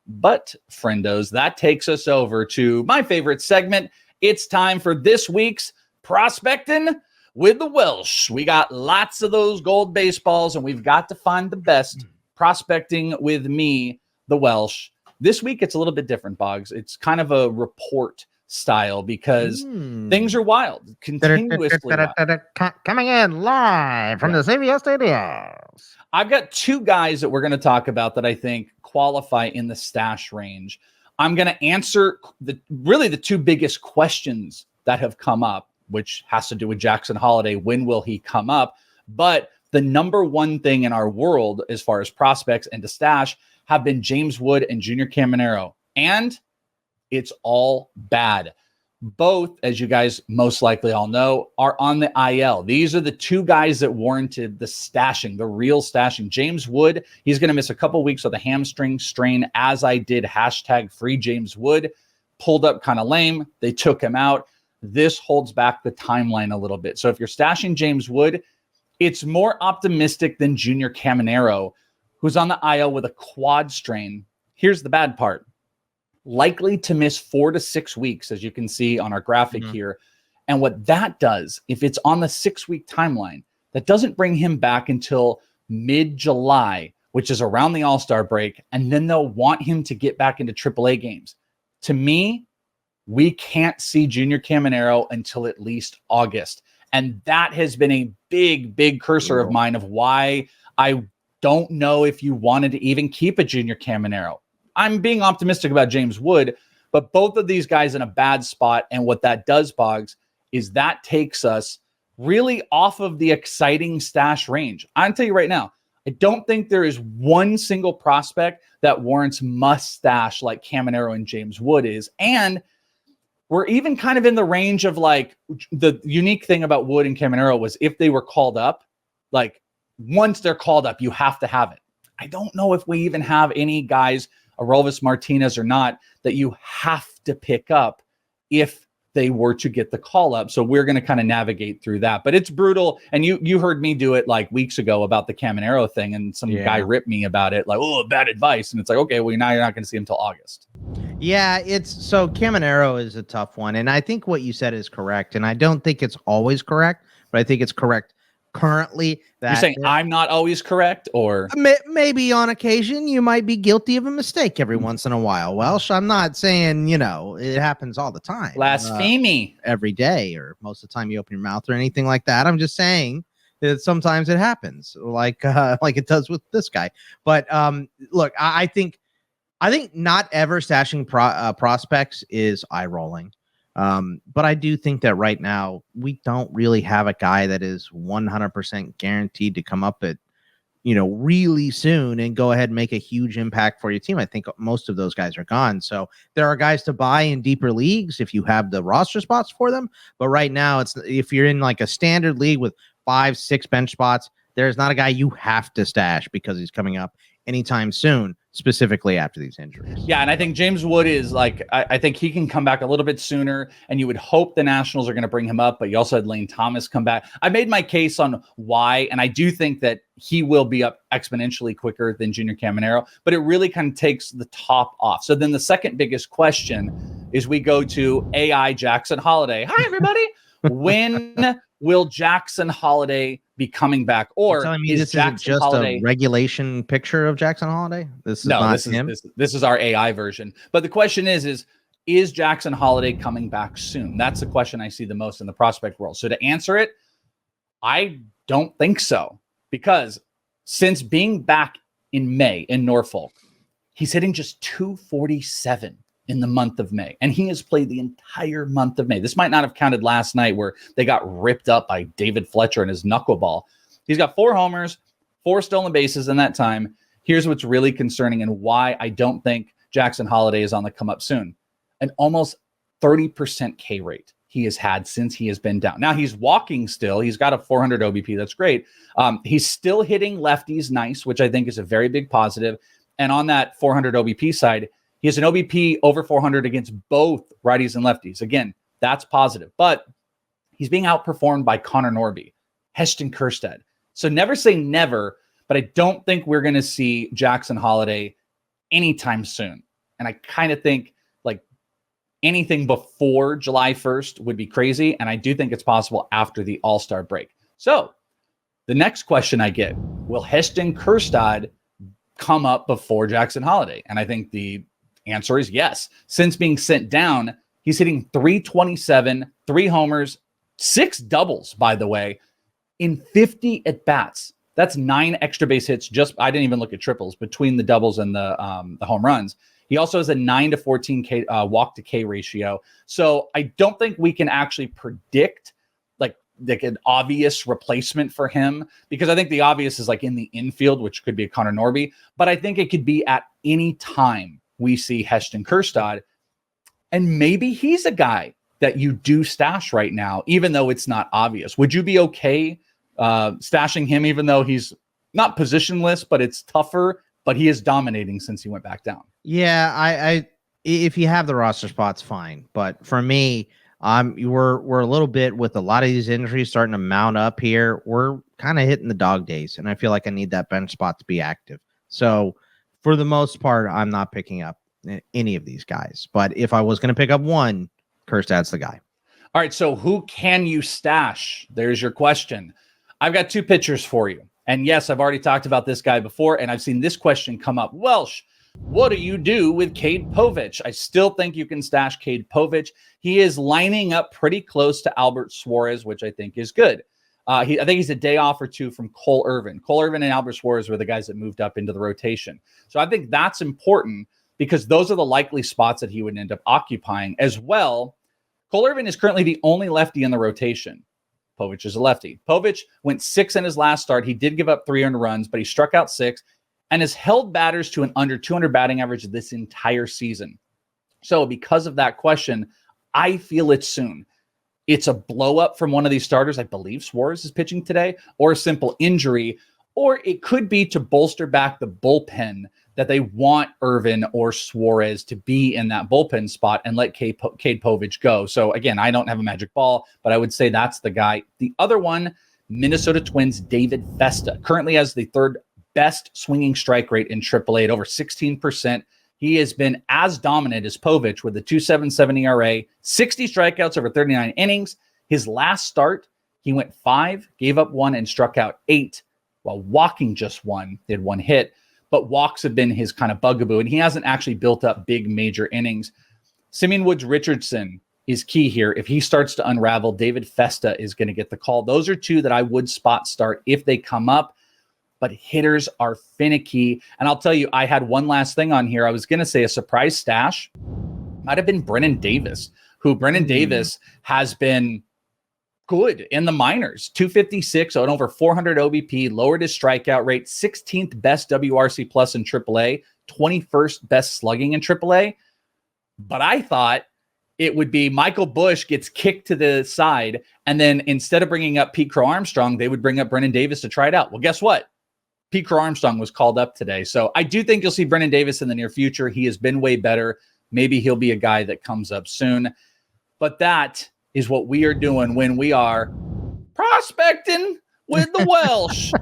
But, friendos, that takes us over to my favorite segment. It's time for this week's Prospecting with the Welsh. We got lots of those gold baseballs, and we've got to find the best. Prospecting with me, the Welsh. This week, it's a little bit different, Boggs. It's kind of a report style because things are wild, continuously wild. Coming in live from the CBS studios. I've got two guys that we're going to talk about that I think qualify in the stash range. I'm going to answer the two biggest questions that have come up, which has to do with Jackson Holliday. When will he come up? But the number one thing in our world as far as prospects and to stash have been James Wood and Junior Caminero. And it's all bad. Both, as you guys most likely all know, are on the IL. These are the two guys that warranted the stashing, the real stashing. James Wood, he's going to miss a couple weeks with a hamstring strain, as I did #free James Wood. Pulled up kind of lame. They took him out. This holds back the timeline a little bit. So if you're stashing James Wood, it's more optimistic than Junior Caminero, who's on the IL with a quad strain. Here's the bad part. Likely to miss 4 to 6 weeks, as you can see on our graphic here. And what that does, if it's on the 6-week timeline, that doesn't bring him back until mid-July, which is around the All-Star break. And then they'll want him to get back into AAA games. To me, we can't see Junior Caminero until at least August. And that has been a big, big cursor of mine of why I don't know if you wanted to even keep a Junior Caminero. I'm being optimistic about James Wood, but both of these guys in a bad spot. And what that does, Boggs, is that takes us really off of the exciting stash range. I'll tell you right now, I don't think there is one single prospect that warrants must stash like Caminero and James Wood is. And we're even kind of in the range of like the unique thing about Wood and Caminero was if they were called up, like once they're called up, you have to have it. I don't know if we even have any guys, Aroldis Martinez or not, that you have to pick up if they were to get the call up. So we're going to kind of navigate through that. But it's brutal. And you heard me do it like weeks ago about the Caminero thing, and some guy ripped me about it, like, oh, bad advice. And it's like, okay, well, now you're not going to see him until August. Yeah, so Caminero is a tough one. And I think what you said is correct. And I don't think it's always correct, but I think it's correct currently. That you're saying I'm not always correct, or maybe on occasion you might be guilty of a mistake every once in a while. Welsh, I'm not saying, it happens all the time. Blasphemy. Every day or most of the time you open your mouth or anything like that. I'm just saying that sometimes it happens like it does with this guy. But look, I think not ever stashing prospects is eye rolling. But I do think that right now we don't really have a guy that is 100% guaranteed to come up at, really soon and go ahead and make a huge impact for your team. I think most of those guys are gone. So there are guys to buy in deeper leagues if you have the roster spots for them. But right now, if you're in like a standard league with 5-6 bench spots, there's not a guy you have to stash because he's coming up anytime soon, specifically after these injuries. Yeah, and I think James Wood is like, I think he can come back a little bit sooner, and you would hope the Nationals are going to bring him up, but you also had Lane Thomas come back. I made my case on why, and I do think that he will be up exponentially quicker than Junior Caminero, but it really kind of takes the top off. So then the second biggest question is we go to AI Jackson Holliday. Hi, everybody. When will Jackson Holliday be coming back? Or is this Jackson just Holliday a regulation picture of Jackson Holliday? This is our AI version. But the question is Jackson Holliday coming back soon? That's the question I see the most in the prospect world. So to answer it, I don't think so, because since being back in May in Norfolk, he's hitting just 247 in the month of May. And he has played the entire month of May. This might not have counted last night where they got ripped up by David Fletcher and his knuckleball. He's got 4 homers, 4 stolen bases in that time. Here's what's really concerning and why I don't think Jackson Holliday is on the come up soon. An almost 30% K rate he has had since he has been down. Now he's walking still. He's got a 400 OBP. That's great. He's still hitting lefties nice, which I think is a very big positive. And on that 400 OBP side, he has an OBP over 400 against both righties and lefties. Again, that's positive. But he's being outperformed by Connor Norby, Heston Kjerstad. So never say never, but I don't think we're going to see Jackson Holliday anytime soon. And I kind of think like anything before July 1st would be crazy. And I do think it's possible after the All-Star break. So the next question I get, will Heston Kjerstad come up before Jackson Holliday? And I think the answer is yes. Since being sent down, he's hitting 327, 3 homers, 6 doubles, by the way, in 50 at-bats. That's 9 extra base hits. I didn't even look at triples between the doubles and the home runs. He also has a 9 to 14 K, walk to K ratio. So I don't think we can actually predict like an obvious replacement for him, because I think the obvious is like in the infield, which could be a Connor Norby, but I think it could be at any time we see Heston Kjerstad, and maybe he's a guy that you do stash right now, even though it's not obvious. Would you be okay stashing him, even though he's not positionless, but it's tougher, but he is dominating since he went back down? Yeah, I if you have the roster spots, fine. But for me, we're a little bit with a lot of these injuries starting to mount up here. We're kind of hitting the dog days, and I feel like I need that bench spot to be active. So for the most part, I'm not picking up any of these guys. But if I was going to pick up one, Kjerstad's the guy. All right, so who can you stash? There's your question. I've got 2 pitchers for you. And yes, I've already talked about this guy before, and I've seen this question come up. Welsh, what do you do with Cade Povich? I still think you can stash Cade Povich. He is lining up pretty close to Albert Suarez, which I think is good. I think he's a day off or 2 from Cole Irvin. Cole Irvin and Albert Suarez were the guys that moved up into the rotation. So I think that's important because those are the likely spots that he would end up occupying as well. Cole Irvin is currently the only lefty in the rotation. Povich is a lefty. Povich went 6 in his last start. He did give up 3 earned runs, but he struck out 6 and has held batters to an under 200 batting average this entire season. So because of that question, I feel it soon. It's a blow up from one of these starters. I believe Suarez is pitching today, or a simple injury, or it could be to bolster back the bullpen that they want Irvin or Suarez to be in that bullpen spot and let Cade Povich go. So again, I don't have a magic ball, but I would say that's the guy. The other one, Minnesota Twins, David Festa, currently has the 3rd best swinging strike rate in AAA at over 16%. He has been as dominant as Povich with a 2.77 ERA, 60 strikeouts over 39 innings. His last start, he went 5, gave up 1, and struck out 8, while walking just 1. He had 1 hit, but walks have been his kind of bugaboo, and he hasn't actually built up big major innings. Simeon Woods Richardson is key here. If he starts to unravel, David Festa is going to get the call. Those are 2 that I would spot start if they come up. But hitters are finicky. And I'll tell you, I had one last thing on here. I was going to say a surprise stash might have been Brennan Davis, who Brennan Davis has been good in the minors. 256 on over 400 OBP, lowered his strikeout rate, 16th best WRC plus in AAA, 21st best slugging in AAA. But I thought it would be Michael Busch gets kicked to the side, and then instead of bringing up Pete Crow Armstrong, they would bring up Brennan Davis to try it out. Well, guess what? Pete Crow Armstrong was called up today. So I do think you'll see Brennan Davis in the near future. He has been way better. Maybe he'll be a guy that comes up soon. But that is what we are doing when we are prospecting with the Welsh.